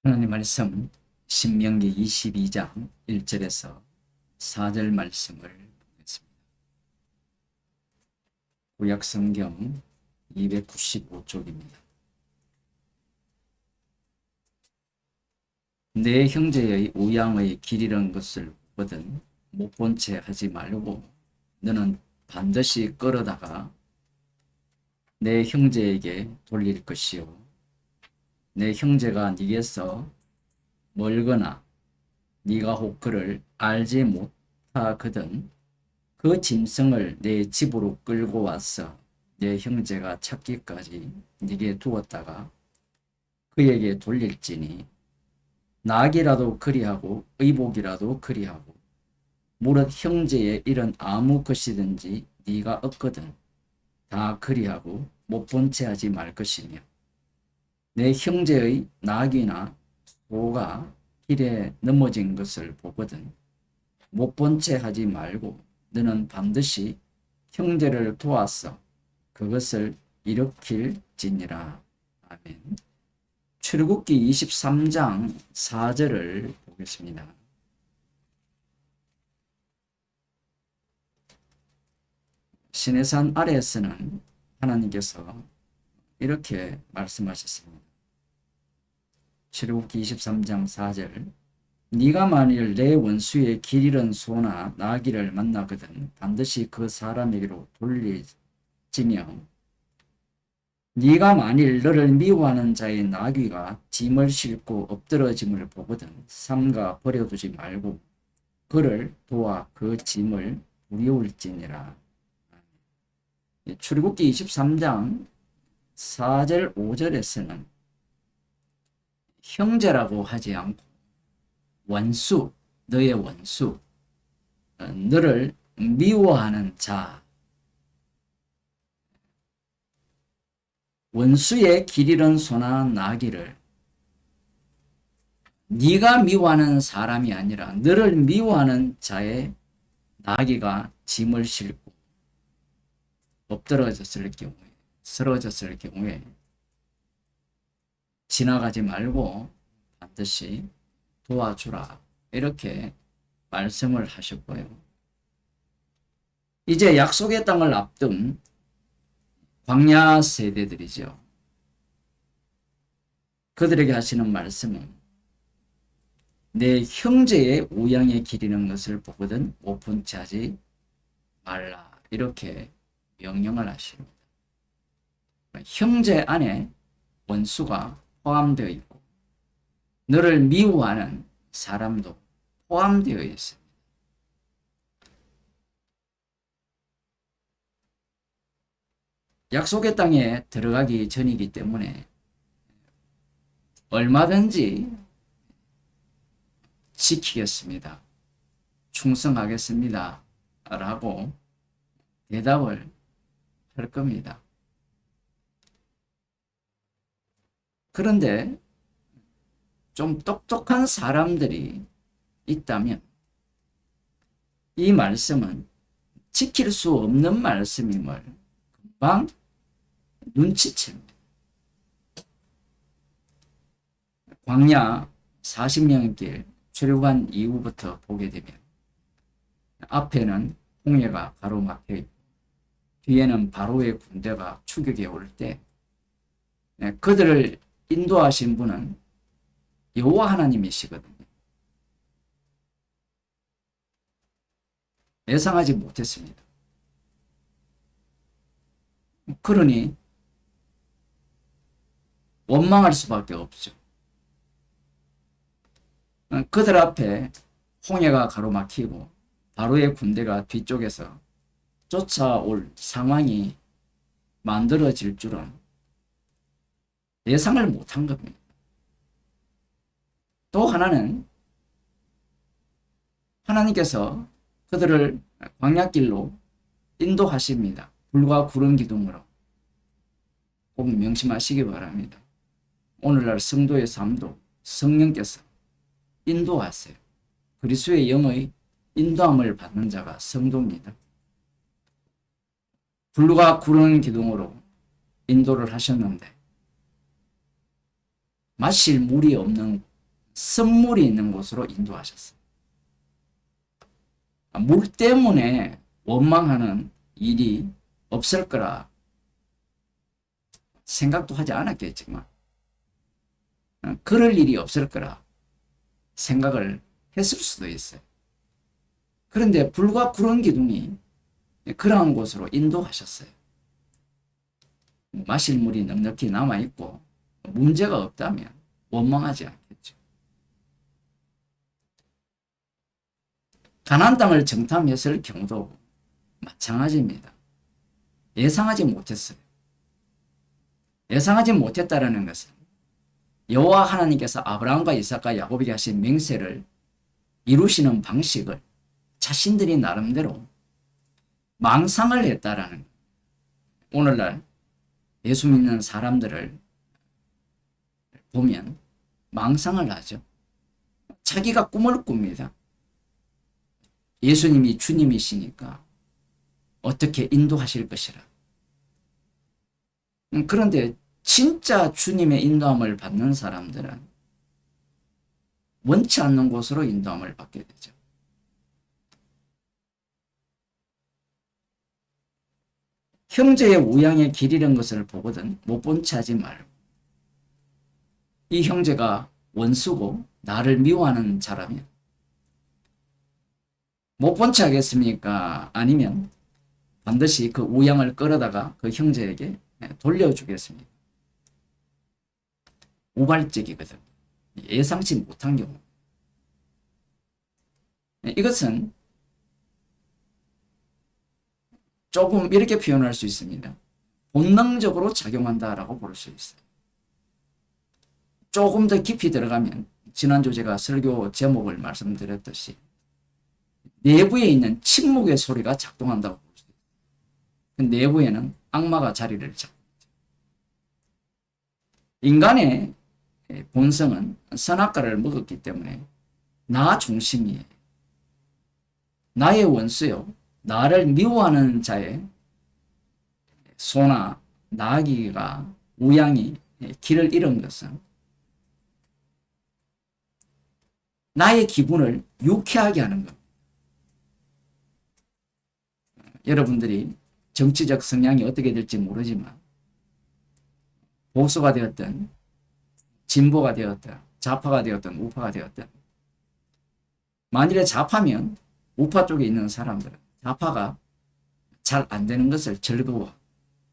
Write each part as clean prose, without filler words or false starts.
하나님 말씀 신명기 22장 1절에서 4절 말씀을 보겠습니다. 구약 성경 295쪽입니다. 내 형제의 우양의 길이란 것을 보거든 못 본 채 하지 말고 너는 반드시 끌어다가 내 형제에게 돌릴 것이요 내 형제가 네게서 멀거나 네가 혹 그를 알지 못하거든 그 짐승을 내 집으로 끌고 와서 내 형제가 찾기까지 네게 두었다가 그에게 돌릴지니 낙이라도 그리하고 의복이라도 그리하고 무릇 형제의 일은 아무 것이든지 네가 얻거든 다 그리하고 못 본 채 하지 말 것이며 내 형제의 낙이나 소가 길에 넘어진 것을 보거든 못 본 채 하지 말고 너는 반드시 형제를 도와서 그것을 일으킬지니라. 아멘. 출애굽기 23장 4절을 보겠습니다. 시내산 아래에서는 하나님께서 이렇게 말씀하셨습니다. 출애굽기 23장 4절 네가 만일 내 원수의 길 잃은 소나 나귀를 만나거든 반드시 그 사람에게로 돌리지며 네가 만일 너를 미워하는 자의 나귀가 짐을 싣고 엎드러짐을 보거든 삼가 버려두지 말고 그를 도와 그 짐을 부리울지니라. 출애굽기 23장 4절 5절에서는 형제라고 하지 않고 원수, 너의 원수, 너를 미워하는 자, 원수의 길 잃은 소나 나귀를 네가 미워하는 사람이 아니라 너를 미워하는 자의 나귀가 짐을 싣고 엎드러졌을 경우에, 쓰러졌을 경우에 지나가지 말고 반드시 도와주라 이렇게 말씀을 하셨고요. 이제 약속의 땅을 앞둔 광야 세대들이죠. 그들에게 하시는 말씀은 내 형제의 우양에 기리는 것을 보거든 못 본 채 하지 말라 이렇게 명령을 하십니다. 형제 안에 원수가 포함되어 있고 너를 미워하는 사람도 포함되어 있습니다. 약속의 땅에 들어가기 전이기 때문에 얼마든지 지키겠습니다. 충성하겠습니다. 라고 대답을 할 겁니다. 그런데 좀 똑똑한 사람들이 있다면 이 말씀은 지킬 수 없는 말씀임을 금방 눈치챕니다. 광야 40년의 길 출애굽한 이후부터 보게 되면 앞에는 홍해가 가로막혀 있고 뒤에는 바로의 군대가 추격해 올 때 그들을 인도하신 분은 여호와 하나님이시거든요. 예상하지 못했습니다. 그러니 원망할 수밖에 없죠. 그들 앞에 홍해가 가로막히고 바로의 군대가 뒤쪽에서 쫓아올 상황이 만들어질 줄은 예상을 못한 겁니다. 또 하나는 하나님께서 그들을 광야길로 인도하십니다. 불과 구름 기둥으로. 꼭 명심하시기 바랍니다. 오늘날 성도의 삶도 성령께서 인도하세요. 그리스도의 영의 인도함을 받는 자가 성도입니다. 불과 구름 기둥으로 인도를 하셨는데 마실 물이 없는 선물이 있는 곳으로 인도하셨어요. 물 때문에 원망하는 일이 없을 거라 생각도 하지 않았겠지만 그럴 일이 없을 거라 생각을 했을 수도 있어요. 그런데 불과 구름 기둥이 그러한 곳으로 인도하셨어요. 마실 물이 넉넉히 남아있고 문제가 없다면 원망하지 않겠죠. 가나안 땅을 정탐했을 경우도 마찬가지입니다. 예상하지 못했어요. 예상하지 못했다는 것은 여호와 하나님께서 아브라함과 이삭과 야곱에게 하신 맹세를 이루시는 방식을 자신들이 나름대로 망상을 했다라는 거예요. 오늘날 예수 믿는 사람들을 보면 망상을 하죠. 자기가 꿈을 꿉니다. 예수님이 주님이시니까 어떻게 인도하실 것이라. 그런데 진짜 주님의 인도함을 받는 사람들은 원치 않는 곳으로 인도함을 받게 되죠. 형제의 우양에 길 잃은 것을 보거든 못 본 채 하지 말고. 이 형제가 원수고 나를 미워하는 자라면 못 본 채 하겠습니까? 아니면 반드시 그 우양을 끌어다가 그 형제에게 돌려주겠습니다. 우발적이거든. 예상치 못한 경우. 이것은 조금 이렇게 표현할 수 있습니다. 본능적으로 작용한다라고 볼 수 있어요. 조금 더 깊이 들어가면 지난주 제가 설교 제목을 말씀드렸듯이 내부에 있는 침묵의 소리가 작동한다고 볼 수 있어요. 그 내부에는 악마가 자리를 잡고 있죠. 인간의 본성은 선악과를 먹었기 때문에 나 중심이에요. 나의 원수요. 나를 미워하는 자의 소나 나귀가 우양이 길을 잃은 것은 나의 기분을 유쾌하게 하는 겁니다. 여러분들이 정치적 성향이 어떻게 될지 모르지만 보수가 되었든 진보가 되었든 좌파가 되었든 우파가 되었든 만일에 좌파면 우파 쪽에 있는 사람들은 좌파가 잘 안 되는 것을 즐거워.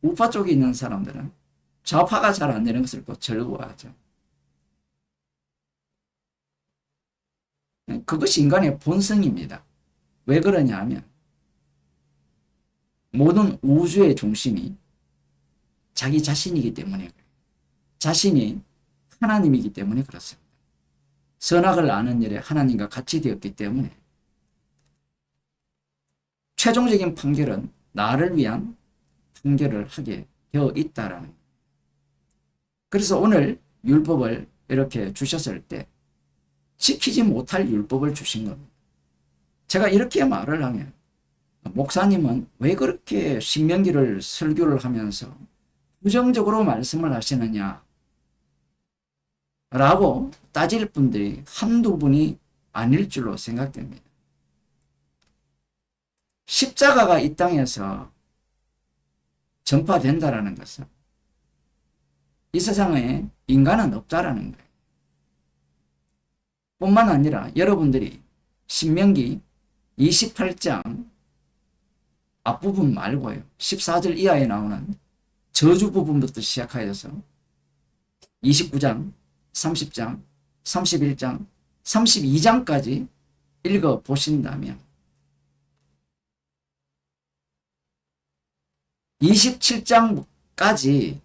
우파 쪽에 있는 사람들은 좌파가 잘 안 되는 것을 또 즐거워하죠. 그것이 인간의 본성입니다. 왜 그러냐 하면 모든 우주의 중심이 자기 자신이기 때문에 그래요. 자신이 하나님이기 때문에 그렇습니다. 선악을 아는 일에 하나님과 같이 되었기 때문에 최종적인 판결은 나를 위한 판결을 하게 되어 있다라는 거예요. 그래서 오늘 율법을 이렇게 주셨을 때 지키지 못할 율법을 주신 겁니다. 제가 이렇게 말을 하면 목사님은 왜 그렇게 신명기를 설교를 하면서 부정적으로 말씀을 하시느냐 라고 따질 분들이 한두 분이 아닐 줄로 생각됩니다. 십자가가 이 땅에서 전파된다라는 것은 이 세상에 인간은 없다라는 거예요. 뿐만 아니라 여러분들이 신명기 28장 앞부분 말고요. 14절 이하에 나오는 저주 부분부터 시작하여서 29장, 30장, 31장, 32장까지 읽어보신다면 27장까지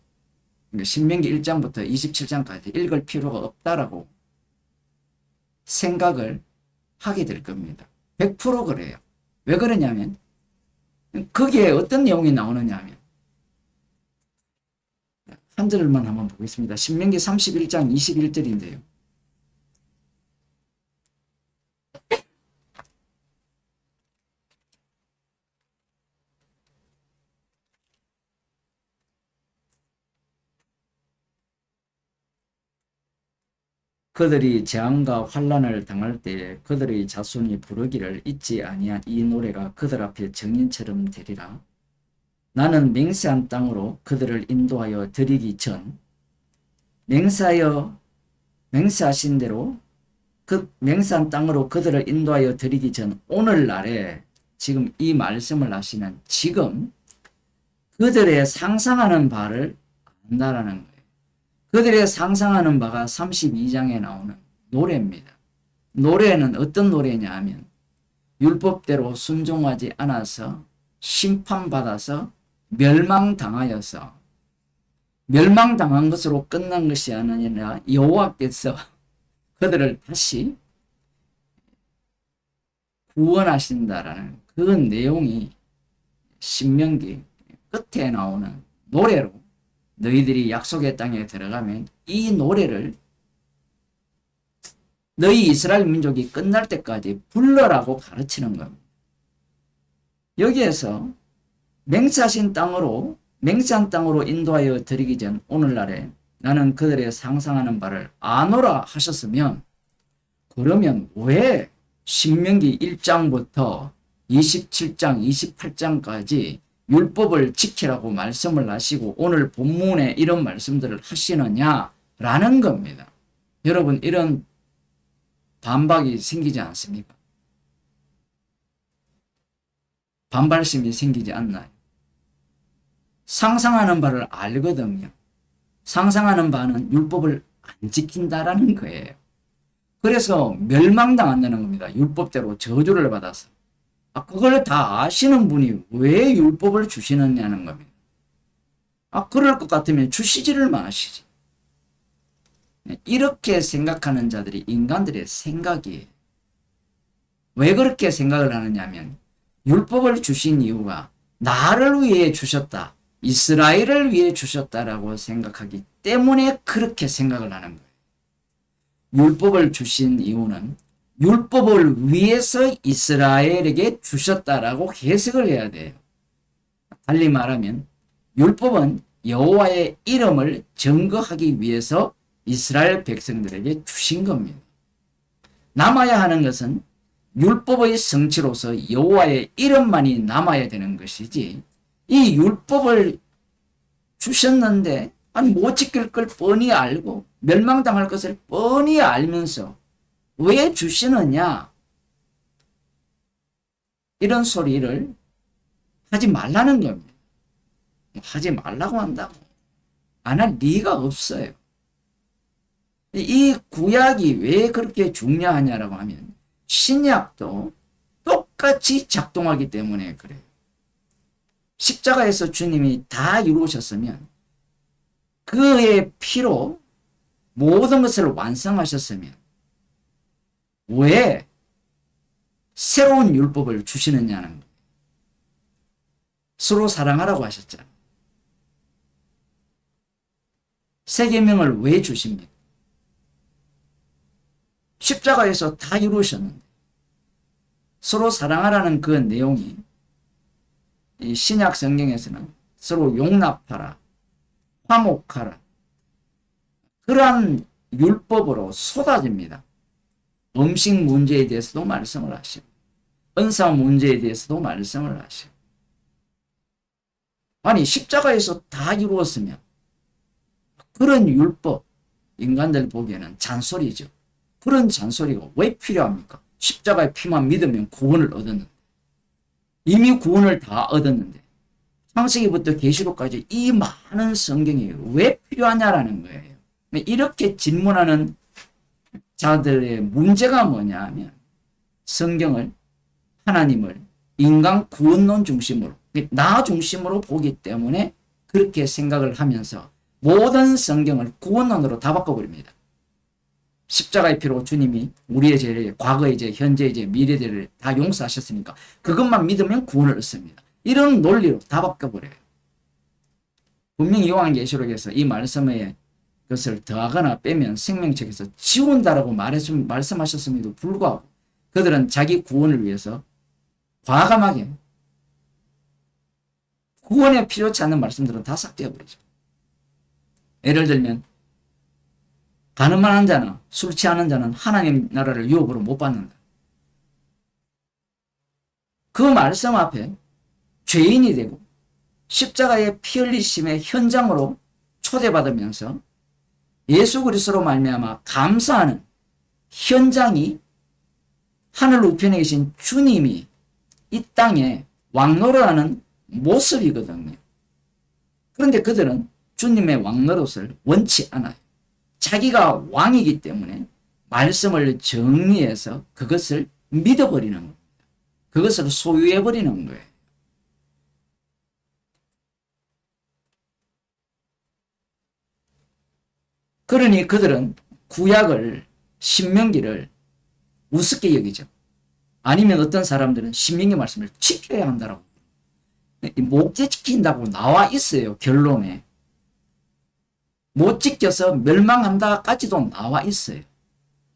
신명기 1장부터 27장까지 읽을 필요가 없다라고 생각을 하게 될 겁니다. 100% 그래요. 왜 그러냐면 거기에 어떤 내용이 나오느냐 하면 한 절만 한번 보겠습니다. 신명기 31장 21절인데요. 그들이 재앙과 환난을 당할 때에 그들의 자손이 부르기를 잊지 아니한 이 노래가 그들 앞에 정인처럼 되리라. 나는 맹세한 땅으로 그들을 인도하여 드리기 전 맹세하신 대로 그 맹세한 땅으로 그들을 인도하여 드리기 전 오늘날에 지금 이 말씀을 하시는 지금 그들의 상상하는 바를 안다라는 거예요. 그들의 상상하는 바가 32장에 나오는 노래입니다. 노래는 어떤 노래냐 하면 율법대로 순종하지 않아서 심판받아서 멸망당하여서 멸망당한 것으로 끝난 것이 아니라 여호와께서 그들을 다시 구원하신다라는 그 내용이 신명기 끝에 나오는 노래로 너희들이 약속의 땅에 들어가면 이 노래를 너희 이스라엘 민족이 끝날 때까지 불러라고 가르치는 겁니다. 여기에서 맹세한 땅으로 인도하여 드리기 전 오늘날에 나는 그들의 상상하는 바를 아노라 하셨으면 그러면 왜 신명기 1장부터 27장, 28장까지 율법을 지키라고 말씀을 하시고 오늘 본문에 이런 말씀들을 하시느냐라는 겁니다. 여러분 이런 반박이 생기지 않습니까? 반발심이 생기지 않나요? 상상하는 바를 알거든요. 상상하는 바는 율법을 안 지킨다라는 거예요. 그래서 멸망당한다는 겁니다. 율법대로 저주를 받아서. 그걸 다 아시는 분이 왜 율법을 주시느냐는 겁니다. 그럴 것 같으면 주시지를 마시지. 이렇게 생각하는 자들이 인간들의 생각이에요. 왜 그렇게 생각을 하느냐면 율법을 주신 이유가 나를 위해 주셨다. 이스라엘을 위해 주셨다라고 생각하기 때문에 그렇게 생각을 하는 거예요. 율법을 주신 이유는 율법을 위해서 이스라엘에게 주셨다라고 해석을 해야 돼요. 달리 말하면 율법은 여호와의 이름을 증거하기 위해서 이스라엘 백성들에게 주신 겁니다. 남아야 하는 것은 율법의 성취로서 여호와의 이름만이 남아야 되는 것이지 이 율법을 주셨는데 못 지킬 걸 뻔히 알고 멸망당할 것을 뻔히 알면서 왜 주시느냐 이런 소리를 하지 말라는 겁니다. 하지 말라고 한다고 안 할 리가 없어요. 이 구약이 왜 그렇게 중요하냐라고 하면 신약도 똑같이 작동하기 때문에 그래요. 십자가에서 주님이 다 이루셨으면 그의 피로 모든 것을 완성하셨으면 왜 새로운 율법을 주시느냐는 거예요. 서로 사랑하라고 하셨잖아요. 새 계명을 왜 주십니까? 십자가에서 다 이루셨는데 서로 사랑하라는 그 내용이 이 신약 성경에서는 서로 용납하라, 화목하라 그러한 율법으로 쏟아집니다. 음식 문제에 대해서도 말씀을 하시고 은사 문제에 대해서도 말씀을 하시고 아니 십자가에서 다 이루었으면 그런 율법 인간들 보기에는 잔소리죠. 그런 잔소리가 왜 필요합니까? 십자가의 피만 믿으면 구원을 얻었는데 이미 구원을 다 얻었는데 창세기부터 계시록까지 이 많은 성경이 왜 필요하냐라는 거예요. 이렇게 질문하는 자들의 문제가 뭐냐 하면 성경을 하나님을 인간 구원론 중심으로 나 중심으로 보기 때문에 그렇게 생각을 하면서 모든 성경을 구원론으로 다 바꿔버립니다. 십자가의 피로 주님이 우리의 죄를 과거의 죄, 현재의 죄, 미래의 죄를 다 용서하셨으니까 그것만 믿으면 구원을 얻습니다. 이런 논리로 다 바꿔버려요. 분명히 요한계시록에서 이 말씀에 것을 더하거나 빼면 생명책에서 지운다라고 말씀하셨음에도 불구하고 그들은 자기 구원을 위해서 과감하게 구원에 필요치 않는 말씀들은 다 삭제해버리죠. 예를 들면 가늠한 자나 술 취하는 자는 하나님 나라를 유업으로 못 받는다. 그 말씀 앞에 죄인이 되고 십자가의 피 흘리심의 현장으로 초대받으면서 예수 그리스도로 말미암아 감사하는 현장이 하늘 우편에 계신 주님이 이 땅에 왕노릇하는 모습이거든요. 그런데 그들은 주님의 왕노릇을 원치 않아요. 자기가 왕이기 때문에 말씀을 정리해서 그것을 믿어버리는 겁니다. 그것을 소유해버리는 거예요. 그러니 그들은 구약을, 신명기를 우습게 여기죠. 아니면 어떤 사람들은 신명기 말씀을 지켜야 한다라고. 못 지킨다고 나와 있어요. 결론에. 못 지켜서 멸망한다까지도 나와 있어요.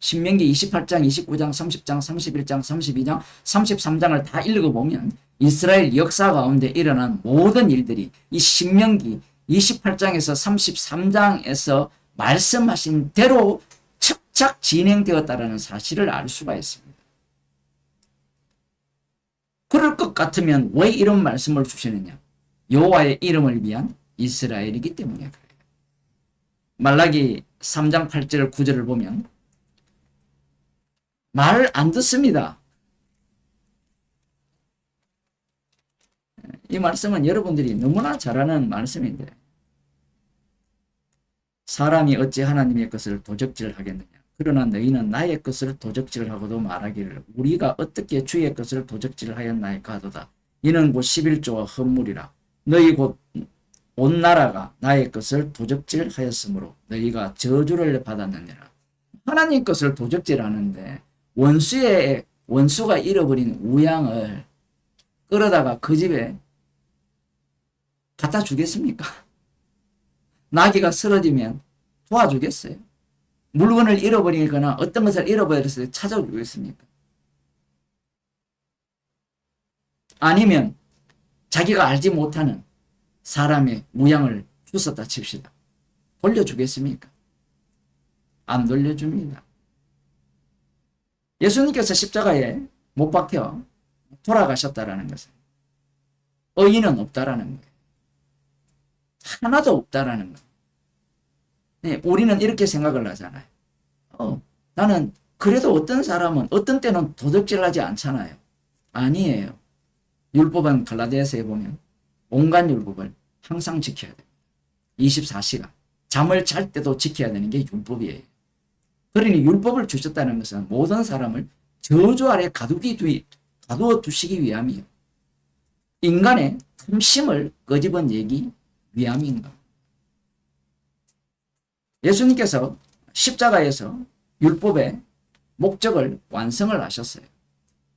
신명기 28장, 29장, 30장, 31장, 32장, 33장을 다 읽어보면 이스라엘 역사 가운데 일어난 모든 일들이 이 신명기 28장에서 33장에서 말씀하신 대로 착착 진행되었다는 사실을 알 수가 있습니다. 그럴 것 같으면 왜 이런 말씀을 주시느냐? 여호와의 이름을 위한 이스라엘이기 때문에 그래요. 말라기 3장 8절 9절을 보면 말 안 듣습니다. 이 말씀은 여러분들이 너무나 잘 아는 말씀인데 사람이 어찌 하나님의 것을 도적질하겠느냐. 그러나 너희는 나의 것을 도적질하고도 말하기를 우리가 어떻게 주의 것을 도적질하였나이까 하도다. 이는 곧 11조와 헌물이라. 너희 곧 온 나라가 나의 것을 도적질하였으므로 너희가 저주를 받았느니라. 하나님 것을 도적질하는데 원수가 잃어버린 우양을 끌어다가 그 집에 갖다 주겠습니까? 나귀가 쓰러지면 도와주겠어요? 물건을 잃어버리거나 어떤 것을 잃어버렸을 때 찾아주겠습니까? 아니면 자기가 알지 못하는 사람의 무양을 주웠다 칩시다. 돌려주겠습니까? 안 돌려줍니다. 예수님께서 십자가에 못 박혀 돌아가셨다라는 것은 의인은 없다라는 거예요. 하나도 없다라는 거예요. 네, 우리는 이렇게 생각을 하잖아요. 나는 그래도 어떤 사람은 어떤 때는 도둑질하지 않잖아요. 아니에요. 율법은 갈라디아서에 보면 온갖 율법을 항상 지켜야 돼요. 24시간. 잠을 잘 때도 지켜야 되는 게 율법이에요. 그러니 율법을 주셨다는 것은 모든 사람을 저주 아래 가두어 두시기 위함이에요. 인간의 틈심을 끄집어내기 위함인가. 예수님께서 십자가에서 율법의 목적을 완성을 하셨어요.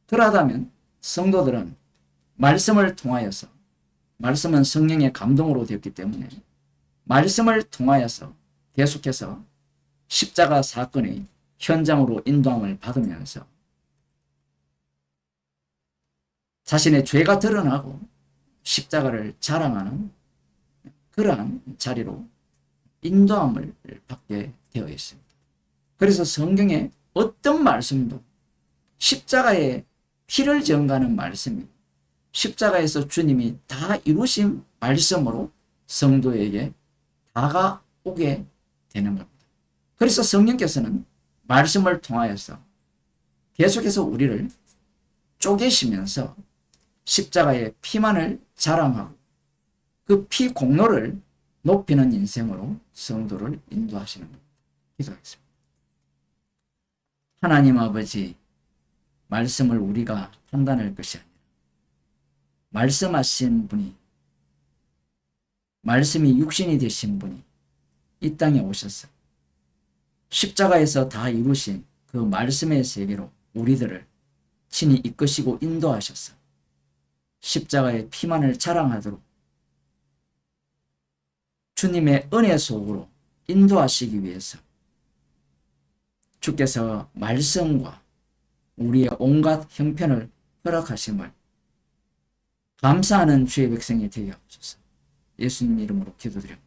그러하다면 성도들은 말씀을 통하여서 말씀은 성령의 감동으로 되었기 때문에 말씀을 통하여서 계속해서 십자가 사건의 현장으로 인도함을 받으면서 자신의 죄가 드러나고 십자가를 자랑하는 그러한 자리로 인도함을 받게 되어 있습니다. 그래서 성경의 어떤 말씀도 십자가에 피를 증가하는 말씀이 십자가에서 주님이 다 이루신 말씀으로 성도에게 다가오게 되는 겁니다. 그래서 성령께서는 말씀을 통하여서 계속해서 우리를 쪼개시면서 십자가의 피만을 자랑하고 그 피 공로를 높이는 인생으로 성도를 인도하시는 겁니다. 기도하겠습니다. 하나님 아버지, 말씀을 우리가 판단할 것이 아니라 말씀하신 분이, 말씀이 육신이 되신 분이 이 땅에 오셔서 십자가에서 다 이루신 그 말씀의 세계로 우리들을 친히 이끄시고 인도하셔서 십자가의 피만을 자랑하도록 주님의 은혜 속으로 인도하시기 위해서 주께서 말씀과 우리의 온갖 형편을 허락하심을 감사하는 주의 백성이 되게 하옵소서. 예수님 이름으로 기도드립니다.